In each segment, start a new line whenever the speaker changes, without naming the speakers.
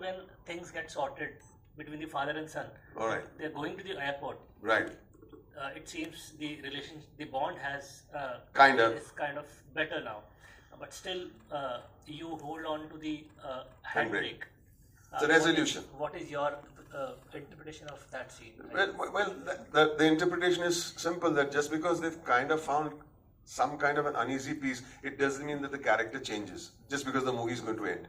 when things get sorted between the father and son,
All right.
they're going to the airport.
Right.
It seems the bond has
Kind of.
is kind of better now, but still you hold on to the handbrake.
It's a resolution.
What is your interpretation of that scene?
Well, the interpretation is simple, that just because they've kind of found some kind of an uneasy peace, it doesn't mean that the character changes just because the movie is going to end.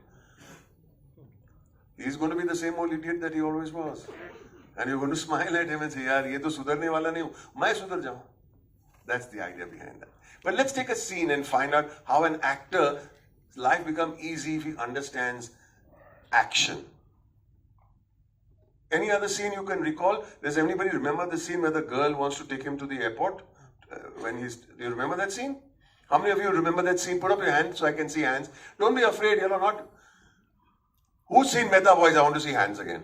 He's going to be the same old idiot that he always was. And you're going to smile at him and say, yaar, ye to sudharne wala nahi hu, main sudhar jaun. That's the idea behind that. But let's take a scene and find out how an actor's life becomes easy if he understands action. Any other scene you can recall? Does anybody remember the scene where the girl wants to take him to the airport? Do you remember that scene? How many of you remember that scene? Put up your hand so I can see hands. Don't be afraid, not. Who's seen Mehta Boys? I want to see hands again.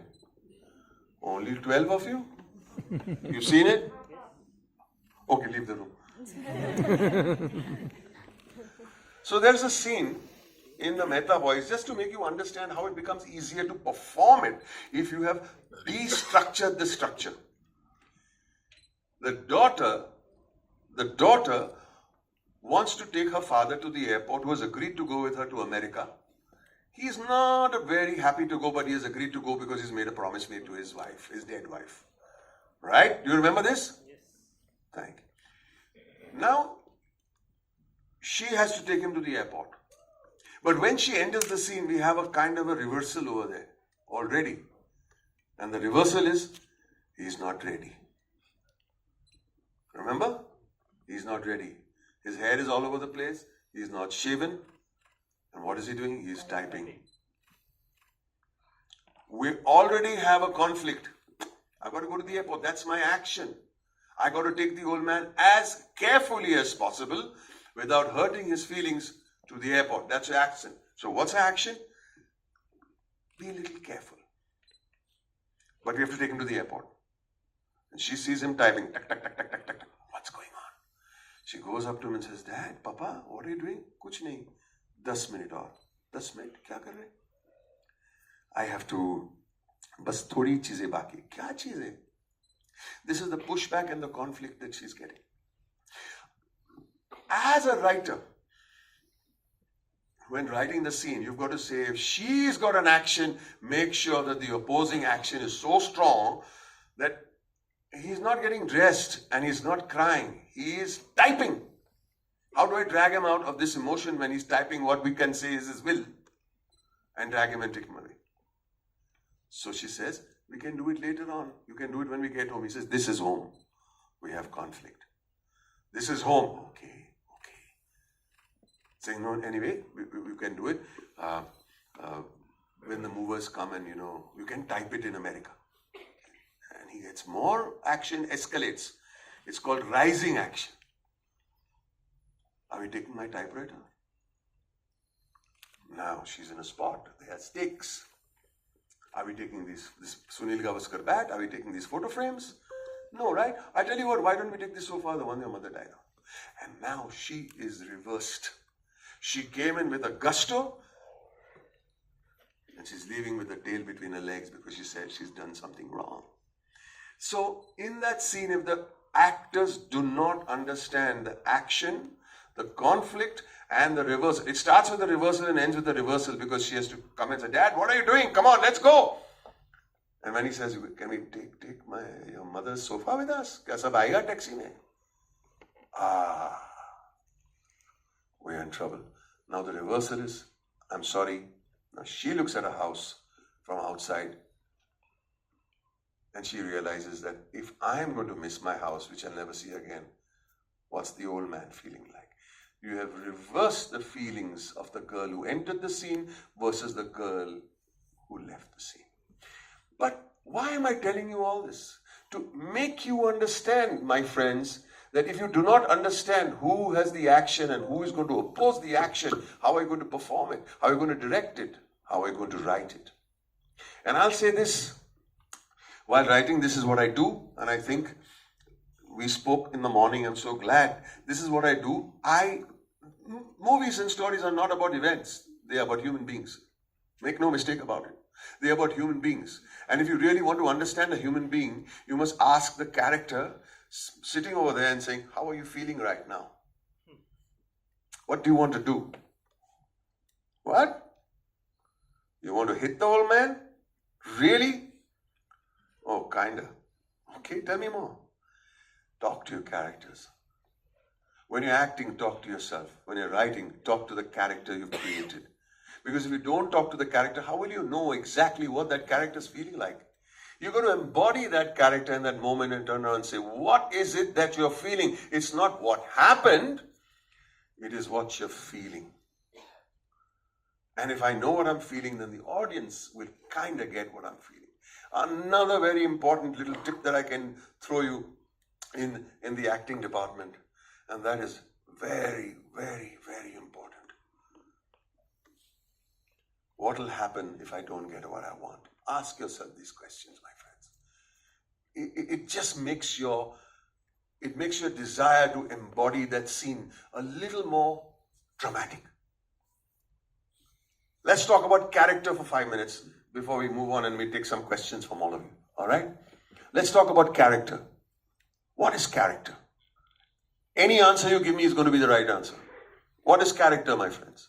Only 12 of you? You've seen it? Okay, leave the room. So there's a scene in the Mehta Boys, just to make you understand how it becomes easier to perform it if you have destructured the structure. The daughter wants to take her father to the airport, who has agreed to go with her to America. He's not very happy to go, but he has agreed to go because he's made a promise made to his wife, his dead wife. Right? Do you remember this?
Yes.
Thank you. Now, she has to take him to the airport. But when she enters the scene, we have a kind of a reversal over there already. And the reversal is, he's not ready. Remember? He's not ready. His hair is all over the place. He's not shaven. And what is he doing? He's typing. We already have a conflict. I've got to go to the airport. That's my action. I got to take the old man as carefully as possible without hurting his feelings to the airport. That's your action. So what's the action? Be a little careful. But we have to take him to the airport. And she sees him typing. Tuck, tuck, tuck, tuck, tuck, tuck, tuck. What's going on? She goes up to him and says, Dad, Papa, what are you doing? Kuch nahi. 10 minute और 10 minute क्या कर रहे? I have to बस थोड़ी चीजें बाकी. क्या चीजें? This is the pushback and the conflict that she's getting. As a writer, when writing the scene, you've got to say, if she's got an action, make sure that the opposing action is so strong that he's not getting dressed and he's not crying. He is typing. How do I drag him out of this emotion when he's typing what we can say is his will? And drag him and take him away. So she says, we can do it later on. You can do it when we get home. He says, this is home. We have conflict. This is home. Okay. Saying, no, anyway, we can do it. When the movers come and, you can type it in America. And he gets more action, escalates. It's called rising action. Are we taking my typewriter? Now she's in a spot. They have stakes. Are we taking this Sunil Gavaskar bat? Are we taking these photo frames? No, right? I tell you what, why don't we take this sofa, the one your mother died on? And now she is reversed. She came in with a gusto and she's leaving with the tail between her legs because she said she's done something wrong. So in that scene, if the actors do not understand the action, the conflict and the reversal, it starts with the reversal and ends with the reversal because she has to come and say, Dad, what are you doing? Come on, let's go. And when he says, can we take your mother's sofa with us? Kya sab aayega taxi mein? We're in trouble. Now the reversal is, I'm sorry. Now she looks at her house from outside and she realizes that if I am going to miss my house, which I'll never see again, what's the old man feeling like? You have reversed the feelings of the girl who entered the scene versus the girl who left the scene. But why am I telling you all this? To make you understand, my friends, that if you do not understand who has the action and who is going to oppose the action, how are you going to perform it? How are you going to direct it? How are you going to write it? And I'll say this, while writing, this is what I do, and I think we spoke in the morning, I'm so glad. This is what I do. Movies and stories are not about events. They are about human beings. Make no mistake about it. They're about human beings. And if you really want to understand a human being, you must ask the character sitting over there and saying, how are you feeling right now? What do you want to do? What? You want to hit the old man? Really? Oh, kinda. Okay, tell me more. Talk to your characters. When you're acting, talk to yourself. When you're writing, talk to the character you've created. Because if you don't talk to the character, how will you know exactly what that character is feeling like? You're going to embody that character in that moment and turn around and say, what is it that you're feeling? It's not what happened. It is what you're feeling. And if I know what I'm feeling, then the audience will kind of get what I'm feeling. Another very important little tip that I can throw you in the acting department, and that is very, very, very important. What will happen if I don't get what I want? Ask yourself these questions, my friends. It just makes your desire to embody that scene a little more dramatic. Let's talk about character for 5 minutes before we move on and we take some questions from all of you. All right? Let's talk about character. What is character? Any answer you give me is going to be the right answer. What is character, my friends?